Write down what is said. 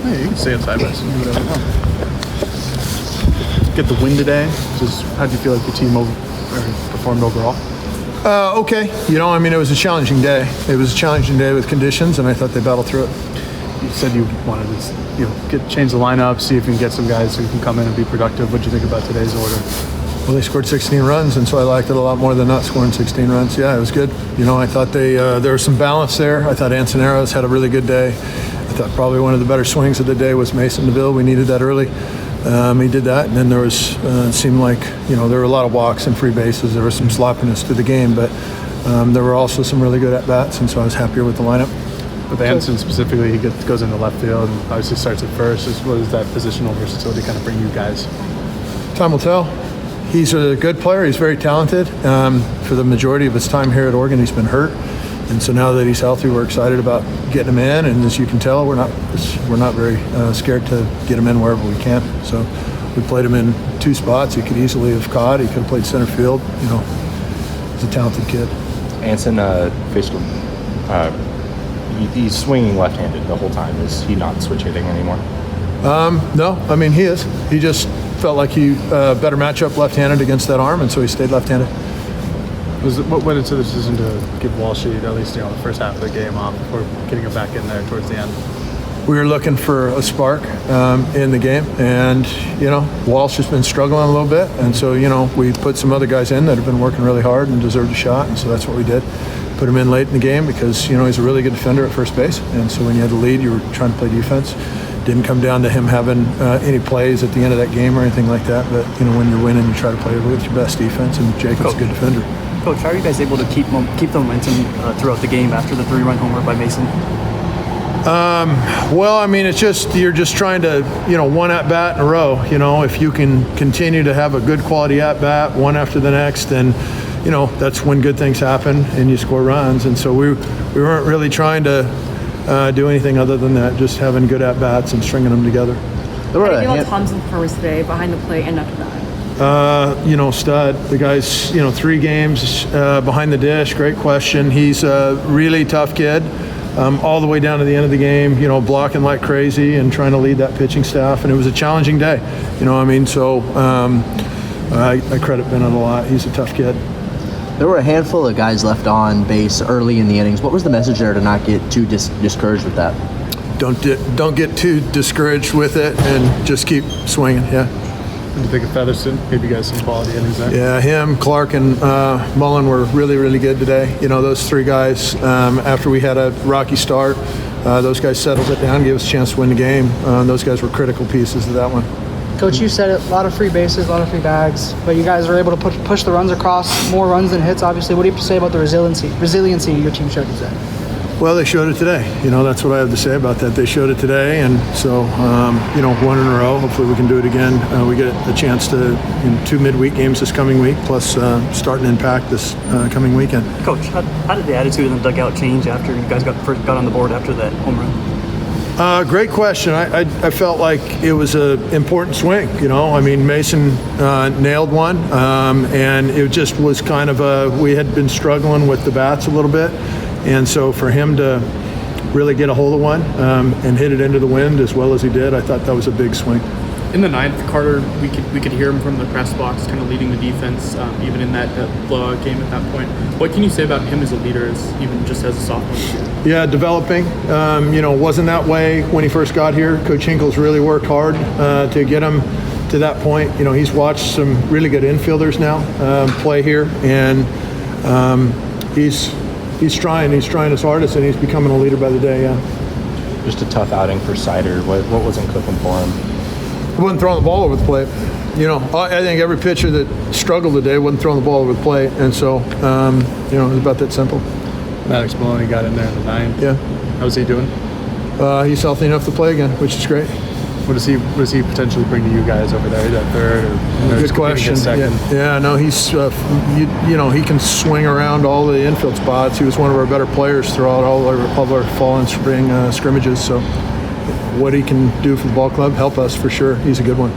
Hey, you can stay outside, but do whatever you want. Get the win today. Just how do you feel like the team performed overall? Okay. It was a challenging day. It was a challenging day with conditions, and I thought they battled through it. You said you wanted to, change the lineup, see if you can get some guys who can come in and be productive. What do you think about today's order? Well, they scored 16 runs, and so I liked it a lot more than not scoring 16 runs. Yeah, it was good. I thought there was some balance there. I thought Ansoneros had a really good day. I thought probably one of the better swings of the day was Mason DeVille. We needed that early. He did that, and then there was it seemed like there were a lot of walks and free bases. There was some sloppiness to the game, but there were also some really good at bats, and so I was happier with the lineup. With Anson specifically, he goes into left field and obviously starts at first. What does that positional versatility kind of bring you guys? Time will tell. He's a good player. He's very talented. For the majority of his time here at Oregon, he's been hurt. And so now that he's healthy, we're excited about getting him in. And as you can tell, we're not very scared to get him in wherever we can. So we played him in two spots. He could easily have caught. He could have played center field. He's a talented kid. Anson basically he's swinging left-handed the whole time. Is he not switch hitting anymore? No. He is. He just felt like he better matchup left-handed against that arm, and so he stayed left-handed. What went into the decision to give Walsh at least the first half of the game off before getting him back in there towards the end? We were looking for a spark in the game, and Walsh has been struggling a little bit, and so we put some other guys in that have been working really hard and deserved a shot, and so that's what we did. Put him in late in the game because he's a really good defender at first base, and so when you had the lead, you were trying to play defense. Didn't come down to him having any plays at the end of that game or anything like that, but when you're winning, you try to play with your best defense, and Jacob's a good defender. Coach, how are you guys able to keep the momentum throughout the game after the 3-run homer by Mason? It's just you're just trying to one at bat in a row. If you can continue to have a good quality at bat one after the next, then that's when good things happen and you score runs. And so we weren't really trying to do anything other than that, just having good at bats and stringing them together. How do you feel about Thompson's performance today behind the plate and after that? Stud. The guy's 3 games behind the dish. Great question. He's a really tough kid. All the way down to the end of the game, blocking like crazy and trying to lead that pitching staff. And it was a challenging day, So I credit Bennett a lot. He's a tough kid. There were a handful of guys left on base early in the innings. What was the message there to not get too discouraged with that? Don't get too discouraged with it and just keep swinging. Yeah. What do you think of Featherston? Gave you guys some quality innings there. Yeah, him, Clark, and Mullen were really, really good today. Those 3 guys, after we had a rocky start, those guys settled it down, gave us a chance to win the game. Those guys were critical pieces of that one. Coach, you said it, a lot of free bases, a lot of free bags, but you guys were able to push the runs across, more runs than hits, obviously. What do you have to say about the resiliency your team showed today? Well, they showed it today. That's what I have to say about that. They showed it today, and so, 1 in a row. Hopefully we can do it again. We get a chance to 2 midweek games this coming week, plus starting Impact this coming weekend. Coach, how did the attitude in the dugout change after you guys got on the board after that home run? Great question. I felt like it was an important swing. Mason nailed one, and it just was kind of we had been struggling with the bats a little bit. And so for him to really get a hold of one and hit it into the wind as well as he did, I thought that was a big swing. In the 9th, Carter, we could hear him from the press box kind of leading the defense, even in that blowout game at that point. What can you say about him as a leader, even just as a sophomore? Yeah, developing. Wasn't that way when he first got here. Coach Hinkle's really worked hard to get him to that point. He's watched some really good infielders now play here, and He's trying his hardest, and he's becoming a leader by the day, yeah. Just a tough outing for Sider. What wasn't clicking for him? He wasn't throwing the ball over the plate. I think every pitcher that struggled today wasn't throwing the ball over the plate, and so, it was about that simple. Maddox Maloney got in there in the 9th. Yeah. How's he doing? He's healthy enough to play again, which is great. What does he potentially bring to you guys over there? That third? Good question. Yeah, no, he's he can swing around all the infield spots. He was one of our better players throughout all of our fall and spring scrimmages. So what he can do for the ball club, help us for sure. He's a good one.